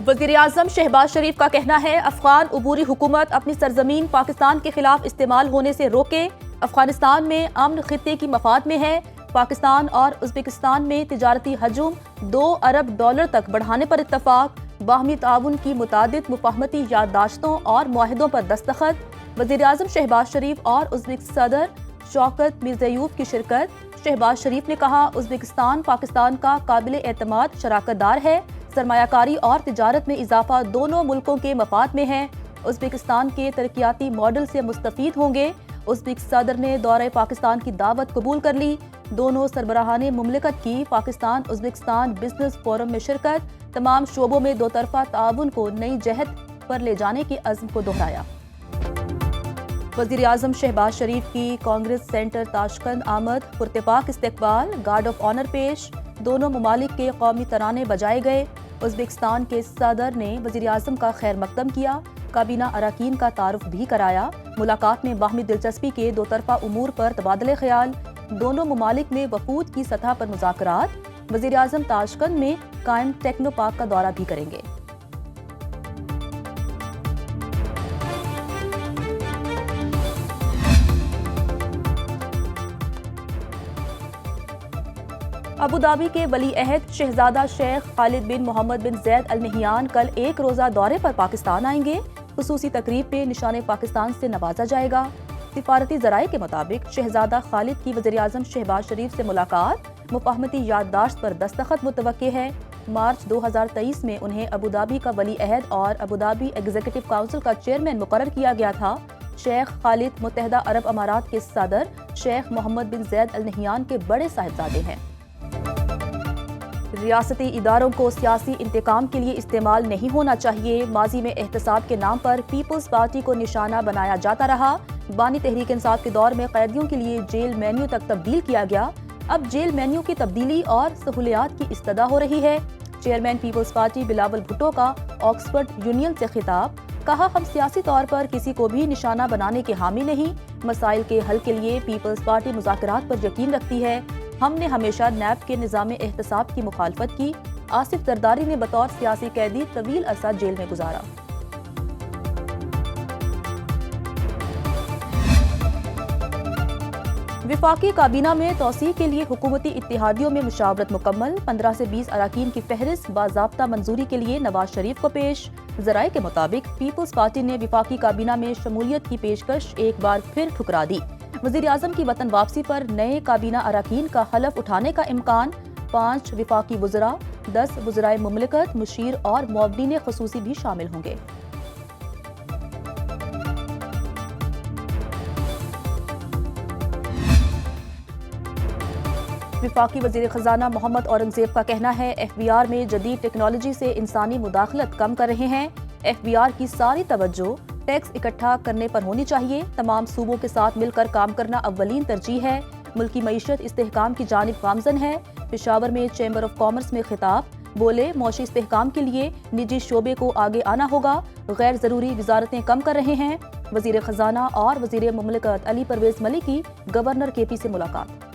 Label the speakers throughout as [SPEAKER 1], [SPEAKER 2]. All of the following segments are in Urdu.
[SPEAKER 1] وزیر اعظم شہباز شریف کا کہنا ہے افغان عبوری حکومت اپنی سرزمین پاکستان کے خلاف استعمال ہونے سے روکے۔ افغانستان میں امن خطے کی مفاد میں ہے۔ پاکستان اور ازبکستان میں تجارتی حجم $2 ارب تک بڑھانے پر اتفاق۔ باہمی تعاون کی متعدد مفاہمتی یادداشتوں اور معاہدوں پر دستخط۔ وزیر اعظم شہباز شریف اور ازبک صدر شوکت میرزیوف کی شرکت۔ شہباز شریف نے کہا ازبکستان پاکستان کا قابل اعتماد شراکت دار ہے۔ سرمایہ کاری اور تجارت میں اضافہ دونوں ملکوں کے مفاد میں ہے۔ ازبکستان کے ترقیاتی ماڈل سے مستفید ہوں گے۔ ازبک صدر نے دورہ پاکستان کی دعوت قبول کر لی۔ دونوں سربراہان مملکت کی پاکستان ازبکستان بزنس فورم میں شرکت۔ تمام شعبوں میں دو طرفہ تعاون کو نئی جہت پر لے جانے کے عزم کو دہرایا۔ وزیر اعظم شہباز شریف کی کانگریس سینٹر تاشقند آمد، پرتپاک استقبال، گارڈ آف آنر پیش۔ دونوں ممالک کے قومی ترانے بجائے گئے۔ ازبکستان کے صدر نے وزیر اعظم کا خیر مقدم کیا، کابینہ اراکین کا تعارف بھی کرایا۔ ملاقات میں باہمی دلچسپی کے دو طرفہ امور پر تبادلہ خیال۔ دونوں ممالک میں وفود کی سطح پر مذاکرات۔ وزیر اعظم تاشقند میں قائم ٹیکنو پارک کا دورہ بھی کریں گے۔ ابوظہبی کے ولی عہد شہزادہ شیخ خالد بن محمد بن زید ال نہیان کل ایک روزہ دورے پر پاکستان آئیں گے۔ خصوصی تقریب میں نشان پاکستان سے نوازا جائے گا۔ سفارتی ذرائع کے مطابق شہزادہ خالد کی وزیر اعظم شہباز شریف سے ملاقات، مفاہمتی یادداشت پر دستخط متوقع ہے۔ مارچ 2023 میں انہیں ابوظہبی کا ولی عہد اور ابوظہبی ایگزیکٹو کونسل کا چیئرمین مقرر کیا گیا تھا۔ شیخ خالد متحدہ عرب امارات کے صدر شیخ محمد بن زید ال نہیان کے بڑے صاحبزادے ہیں۔ ریاستی اداروں کو سیاسی انتقام کے لیے استعمال نہیں ہونا چاہیے۔ ماضی میں احتساب کے نام پر پیپلز پارٹی کو نشانہ بنایا جاتا رہا۔ بانی تحریک انصاف کے دور میں قیدیوں کے لیے جیل مینیو تک تبدیل کیا گیا۔ اب جیل مینیو کی تبدیلی اور سہولیات کی استدعا ہو رہی ہے۔ چیئرمین پیپلز پارٹی بلاول بھٹو کا آکسفورڈ یونین سے خطاب، کہا ہم سیاسی طور پر کسی کو بھی نشانہ بنانے کے حامی نہیں۔ مسائل کے حل کے لیے پیپلز پارٹی مذاکرات پر یقین رکھتی ہے۔ ہم نے ہمیشہ نیب کے نظام احتساب کی مخالفت کی۔ آصف زرداری نے بطور سیاسی قیدی طویل عرصہ جیل میں گزارا۔ وفاقی کابینہ میں توسیع کے لیے حکومتی اتحادیوں میں مشاورت مکمل۔ 15 سے 20 اراکین کی فہرست باضابطہ منظوری کے لیے نواز شریف کو پیش۔ ذرائع کے مطابق پیپلز پارٹی نے وفاقی کابینہ میں شمولیت کی پیشکش ایک بار پھر ٹھکرا دی۔ وزیر اعظم کی وطن واپسی پر نئے کابینہ اراکین کا حلف اٹھانے کا امکان۔ 5 وفاقی وزراء، 10 وزرائے مملکت، مشیر اور معاونین خصوصی بھی شامل ہوں گے۔ وفاقی وزیر خزانہ محمد اورنگزیب کا کہنا ہے ایف بی آر میں جدید ٹیکنالوجی سے انسانی مداخلت کم کر رہے ہیں۔ ایف بی آر کی ساری توجہ ٹیکس اکٹھا کرنے پر ہونی چاہیے۔ تمام صوبوں کے ساتھ مل کر کام کرنا اولین ترجیح ہے۔ ملکی معیشت استحکام کی جانب گامزن ہے۔ پشاور میں چیمبر آف کامرس میں خطاب، بولے معاشی استحکام کے لیے نجی شعبے کو آگے آنا ہوگا۔ غیر ضروری وزارتیں کم کر رہے ہیں۔ وزیر خزانہ اور وزیر مملکت علی پرویز ملک کی گورنر کے پی سے ملاقات۔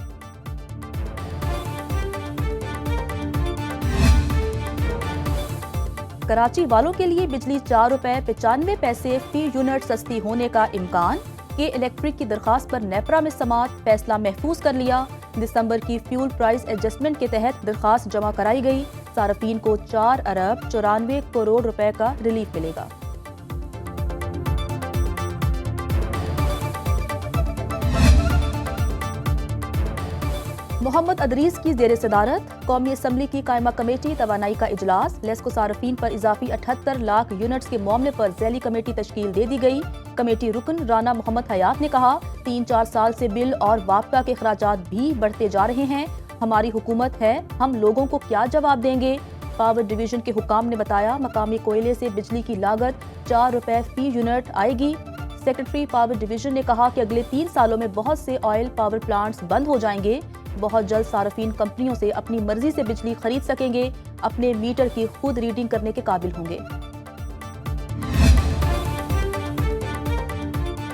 [SPEAKER 1] کراچی والوں کے لیے بجلی ₹4.95 فی یونٹ سستی ہونے کا امکان۔ کے الیکٹرک کی درخواست پر نیپرا میں سماعت، فیصلہ محفوظ کر لیا۔ دسمبر کی فیول پرائس ایڈجسٹمنٹ کے تحت درخواست جمع کرائی گئی۔ صارفین کو $4 ارب 94 کروڑ کا ریلیف ملے گا۔ محمد ادریس کی زیر صدارت قومی اسمبلی کی قائمہ کمیٹی توانائی کا اجلاس۔ لیسکو صارفین پر اضافی 78 لاکھ یونٹس کے معاملے پر ذیلی کمیٹی تشکیل دے دی گئی۔ کمیٹی رکن رانا محمد حیات نے کہا 3-4 سال سے بل اور واپڈا کے اخراجات بھی بڑھتے جا رہے ہیں۔ ہماری حکومت ہے، ہم لوگوں کو کیا جواب دیں گے؟ پاور ڈویژن کے حکام نے بتایا مقامی کوئلے سے بجلی کی لاگت ₹4 فی یونٹ آئے گی۔ سیکرٹری پاور ڈویژن نے کہا کہ اگلے 3 سالوں میں بہت سے آئل پاور پلانٹس بند ہو جائیں گے۔ بہت جلد صارفین کمپنیوں سے اپنی مرضی سے بجلی خرید سکیں گے، اپنے میٹر کی خود ریڈنگ کرنے کے قابل ہوں گے۔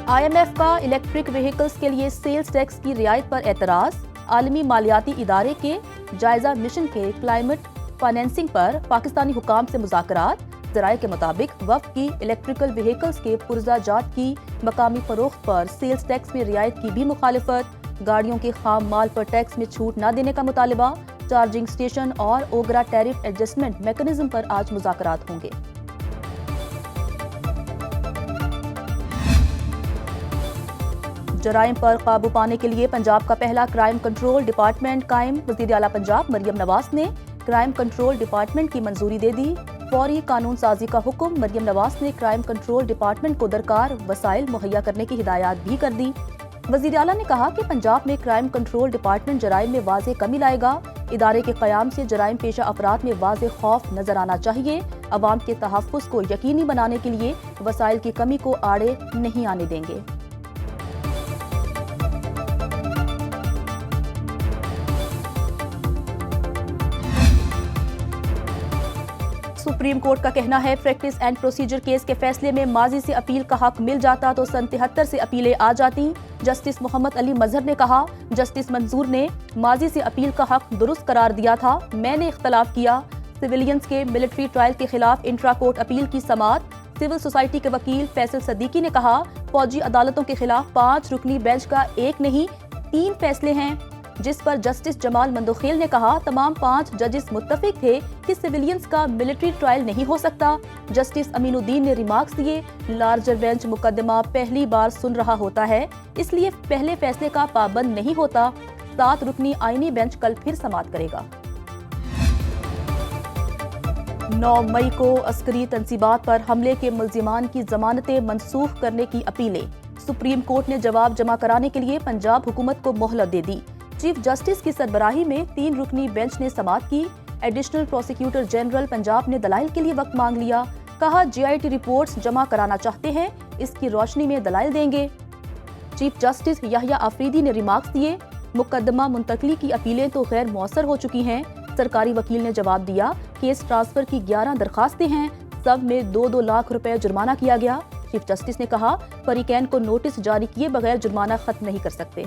[SPEAKER 1] آئی ایم ایف کا الیکٹرک وہیکلز کے لیے سیلز ٹیکس کی رعایت پر اعتراض۔ عالمی مالیاتی ادارے کے جائزہ مشن کے کلائمیٹ فائنینسنگ پر پاکستانی حکام سے مذاکرات۔ ذرائع کے مطابق وفد کی الیکٹریکل وہیکلز کے پرزہ جات کی مقامی فروخت پر سیلز ٹیکس میں رعایت کی بھی مخالفت، گاڑیوں کے خام مال پر ٹیکس میں چھوٹ نہ دینے کا مطالبہ، چارجنگ اسٹیشن اور اوگرا ٹیرف ایڈجسٹمنٹ میکنزم پر آج مذاکرات ہوں گے۔ جرائم پر قابو پانے کے لیے پنجاب کا پہلا کرائم کنٹرول ڈپارٹمنٹ قائم، وزیر اعلیٰ پنجاب مریم نواز نے کرائم کنٹرول ڈپارٹمنٹ کی منظوری دے دی۔ فوری قانون سازی کا حکم، مریم نواز نے کرائم کنٹرول ڈپارٹمنٹ کو درکار وسائل مہیا کرنے کی ہدایات بھی کر دی۔ وزیر اعلیٰ نے کہا کہ پنجاب میں کرائم کنٹرول ڈپارٹمنٹ جرائم میں واضح کمی لائے گا، ادارے کے قیام سے جرائم پیشہ افراد میں واضح خوف نظر آنا چاہیے، عوام کے تحفظ کو یقینی بنانے کے لیے وسائل کی کمی کو آڑے نہیں آنے دیں گے۔ سپریم کورٹ کا کہنا ہے پریکٹس اینڈ پروسیجر کیس کے فیصلے میں ماضی سے اپیل کا حق مل جاتا تو سن 73 سے اپیلیں آ جاتی۔ جسٹس محمد علی مظہر نے کہا، جسٹس منظور نے ماضی سے اپیل کا حق درست قرار دیا تھا، میں نے اختلاف کیا۔ سویلینز کے ملٹری ٹرائل کے خلاف انٹرا کورٹ اپیل کی سماعت، سول سوسائٹی کے وکیل فیصل صدیقی نے کہا، فوجی عدالتوں کے خلاف 5 رکنی بینچ کا ایک نہیں 3 فیصلے ہیں، جس پر جسٹس جمال مندوخیل نے کہا تمام 5 ججز متفق تھے کہ سویلینز کا ملٹری ٹرائل نہیں ہو سکتا۔ جسٹس امین الدین نے ریمارکس دیے، لارجر بینچ مقدمہ پہلی بار سن رہا ہوتا ہے، اس لیے پہلے فیصلے کا پابند نہیں ہوتا۔ 7 رکنی آئینی بینچ کل پھر سماعت کرے گا۔ 9 مئی کو عسکری تنصیبات پر حملے کے ملزمان کی ضمانتیں منسوخ کرنے کی اپیلیں، سپریم کورٹ نے جواب جمع کرانے کے لیے پنجاب حکومت کو مہلت دے دی۔ چیف جسٹس کی سربراہی میں 3 رکنی بینچ نے سماعت کی۔ ایڈیشنل پروسیکیوٹر جنرل پنجاب نے دلائل کے لیے وقت مانگ لیا، کہا GIT رپورٹس جمع کرانا چاہتے ہیں، اس کی روشنی میں دلائل دیں گے۔ چیف جسٹس یحییٰ آفریدی نے ریمارکس دیے، مقدمہ منتقلی کی اپیلیں تو غیر مؤثر ہو چکی ہیں۔ سرکاری وکیل نے جواب دیا، کیس ٹرانسفر کی 11 درخواستیں ہیں، سب میں 2-2 لاکھ روپے جرمانہ کیا گیا۔ چیف جسٹس نے کہا، فریقین کو نوٹس جاری کیے بغیر جرمانہ ختم نہیں کر سکتے۔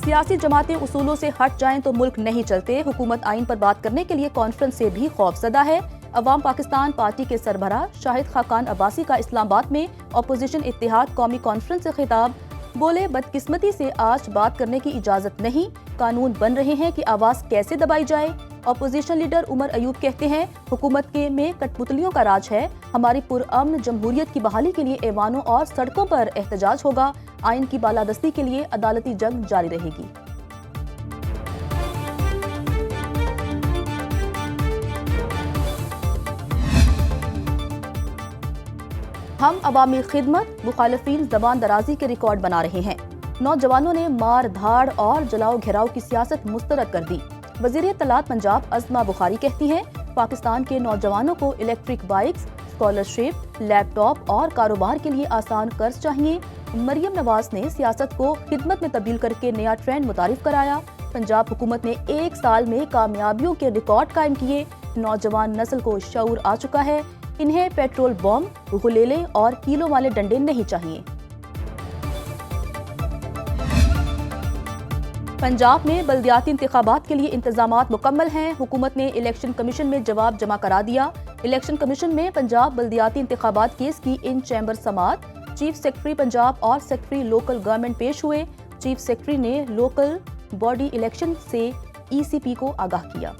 [SPEAKER 1] سیاسی جماعتیں اصولوں سے ہٹ جائیں تو ملک نہیں چلتے، حکومت آئین پر بات کرنے کے لیے کانفرنس سے بھی خوف زدہ ہے۔ عوام پاکستان پارٹی کے سربراہ شاہد خاقان عباسی کا اسلام آباد میں اپوزیشن اتحاد قومی کانفرنس سے خطاب، بولے بدقسمتی سے آج بات کرنے کی اجازت نہیں، قانون بن رہے ہیں کہ آواز کیسے دبائی جائے۔ اپوزیشن لیڈر عمر ایوب کہتے ہیں، حکومت کے میں کٹ پتلیوں کا راج ہے، ہماری پرامن جمہوریت کی بحالی کے لیے ایوانوں اور سڑکوں پر احتجاج ہوگا، آئین کی بالادستی کے لیے عدالتی جنگ جاری رہے گی۔ ہم عوامی خدمت، مخالفین زبان درازی کے ریکارڈ بنا رہے ہیں، نوجوانوں نے مار دھاڑ اور جلاؤ گھیراؤ کی سیاست مسترد کر دی۔ وزیر اطلاعات پنجاب عظمہ بخاری کہتی ہیں، پاکستان کے نوجوانوں کو الیکٹرک بائکس، اسکالرشپ، لیپ ٹاپ اور کاروبار کے لیے آسان قرض چاہیے۔ مریم نواز نے سیاست کو خدمت میں تبدیل کر کے نیا ٹرینڈ متعارف کرایا۔ پنجاب حکومت نے 1 سال میں کامیابیوں کے ریکارڈ قائم کیے، نوجوان نسل کو شعور آ چکا ہے، انہیں پیٹرول بم، غلیلے اور کیلوں والے ڈنڈے نہیں چاہیے۔ پنجاب میں بلدیاتی انتخابات کے لیے انتظامات مکمل ہیں، حکومت نے الیکشن کمیشن میں جواب جمع کرا دیا۔ الیکشن کمیشن میں پنجاب بلدیاتی انتخابات کیس کی ان چیمبر سماعت، چیف سیکرٹری پنجاب اور سیکرٹری لوکل گورنمنٹ پیش ہوئے۔ چیف سیکرٹری نے لوکل باڈی الیکشن سے ECP کو آگاہ کیا۔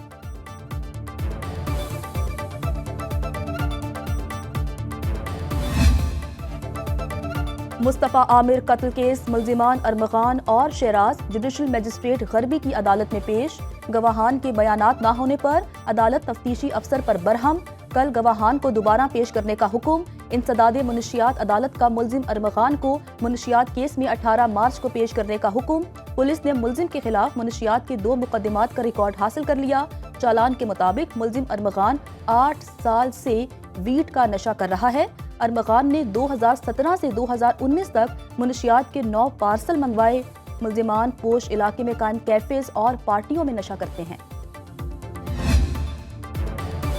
[SPEAKER 1] مصطفیٰ عامر قتل کیس، ملزمان ارمغان اور شیراز جوڈیشل مجسٹریٹ غربی کی عدالت میں پیش، گواہان کے بیانات نہ ہونے پر عدالت تفتیشی افسر پر برہم، کل گواہان کو دوبارہ پیش کرنے کا حکم۔ انسداد منشیات عدالت کا ملزم ارمغان کو منشیات کیس میں 18 مارچ کو پیش کرنے کا حکم۔ پولیس نے ملزم کے خلاف منشیات کے 2 مقدمات کا ریکارڈ حاصل کر لیا۔ چالان کے مطابق ملزم ارمغان 8 سال سے ویٹ کا نشہ کر رہا ہے۔ ارمغان نے 2017 سے 2019 تک منشیات کے 9 پارسل منگوائے۔ ملزمان پوش علاقے میں قائم کیفیز اور پارٹیوں میں نشہ کرتے ہیں۔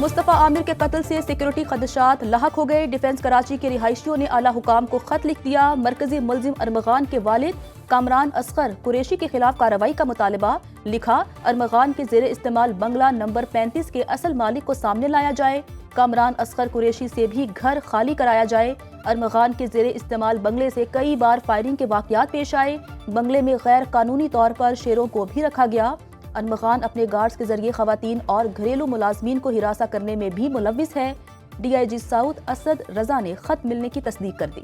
[SPEAKER 1] مصطفیٰ عامر کے قتل سے سیکیورٹی خدشات لاحق ہو گئے، ڈیفنس کراچی کے رہائشیوں نے اعلیٰ حکام کو خط لکھ دیا۔ مرکزی ملزم ارمغان کے والد کامران اصغر قریشی کے خلاف کارروائی کا مطالبہ، لکھا ارمغان کے زیر استعمال بنگلہ نمبر 35 کے اصل مالک کو سامنے لایا جائے، کامران اصغر قریشی سے بھی گھر خالی کرایا جائے۔ ارمغان کے زیر استعمال بنگلے سے کئی بار فائرنگ کے واقعات پیش آئے، بنگلے میں غیر قانونی طور پر شیروں کو بھی رکھا گیا۔ ارمغان اپنے گارڈز کے ذریعے خواتین اور گھریلو ملازمین کو ہراساں کرنے میں بھی ملوث ہے۔ D I G south Asad Raza نے خط ملنے کی تصدیق کر دی۔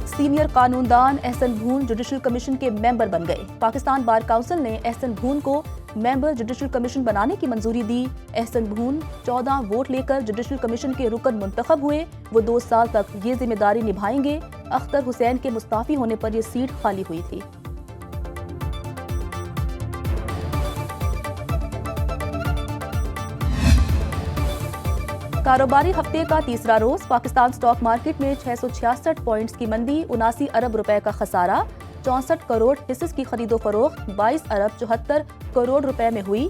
[SPEAKER 1] سینئر قانون دان احسن بھون جوڈیشل کمیشن کے ممبر بن گئے۔ پاکستان بار کونسل نے احسن بھون کو ممبر جوڈیشل کمیشن بنانے کی منظوری دی۔ احسن بھون 14 ووٹ لے کر جوڈیشل کمیشن کے رکن منتخب ہوئے۔ وہ 2 سال تک یہ ذمہ داری نبھائیں گے۔ اختر حسین کے مستعفی ہونے پر یہ سیٹ خالی ہوئی تھی۔ کاروباری ہفتے کا تیسرا روز، پاکستان سٹاک مارکیٹ میں 666 پوائنٹس کی مندی، 79 ارب روپے کا خسارہ، 64 کروڑ حصص کی خرید و فروخت 22 ارب 74 کروڑ روپے میں ہوئی۔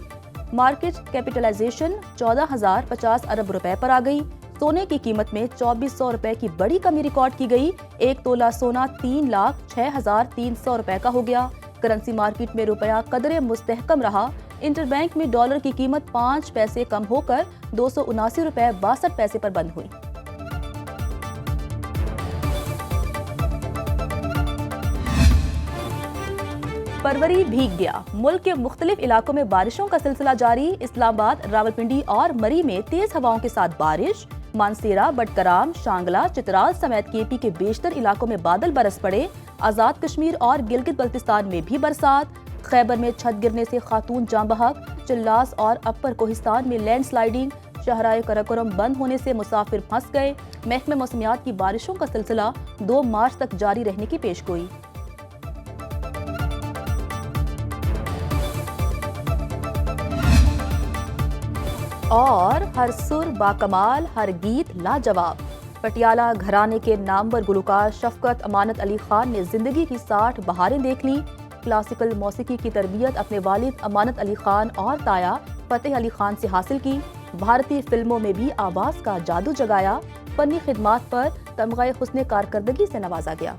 [SPEAKER 1] مارکیٹ کیپٹلائزیشن 14,050 ارب روپے پر آ گئی۔ سونے کی قیمت میں 2400 روپے کی بڑی کمی ریکارڈ کی گئی، 1 تولہ سونا 3,06,300 روپے کا ہو گیا۔ کرنسی مارکیٹ میں روپیہ قدرے مستحکم رہا۔ انٹر بینک میں ڈالر کی قیمت 5 پیسے کم ہو کر 279 روپے 62 پیسے پر بند ہوئی۔ فروری بھیگ گیا، ملک کے مختلف علاقوں میں بارشوں کا سلسلہ جاری۔ اسلام آباد، راولپنڈی اور مری میں تیز ہواؤں کے ساتھ بارش، مانسیرہ، بٹکرام، شانگلہ، چترال سمیت کے پی کے بیشتر علاقوں میں بادل برس پڑے۔ آزاد کشمیر اور گلگت بلتستان میں بھی برسات۔ خیبر میں چھت گرنے سے خاتون جاں بحق، چلاس اور اپر کوہستان میں لینڈ سلائیڈنگ، شاہراہ کراکرم بند ہونے سے مسافر پھنس گئے۔ محکمہ موسمیات کی بارشوں کا سلسلہ 2 مارچ تک جاری رہنے کی پیش گوئی۔ اور ہر سر باکمال، ہر گیت لاجواب، پٹیالہ گھرانے کے نامور گلوکار شفقت امانت علی خان نے زندگی کی 60 بہاریں دیکھ لیں۔ کلاسیکل موسیقی کی تربیت اپنے والد امانت علی خان اور تایا فتح علی خان سے حاصل کی۔ بھارتی فلموں میں بھی آواز کا جادو جگایا۔ فنی خدمات پر تمغہ حسن کارکردگی سے نوازا گیا۔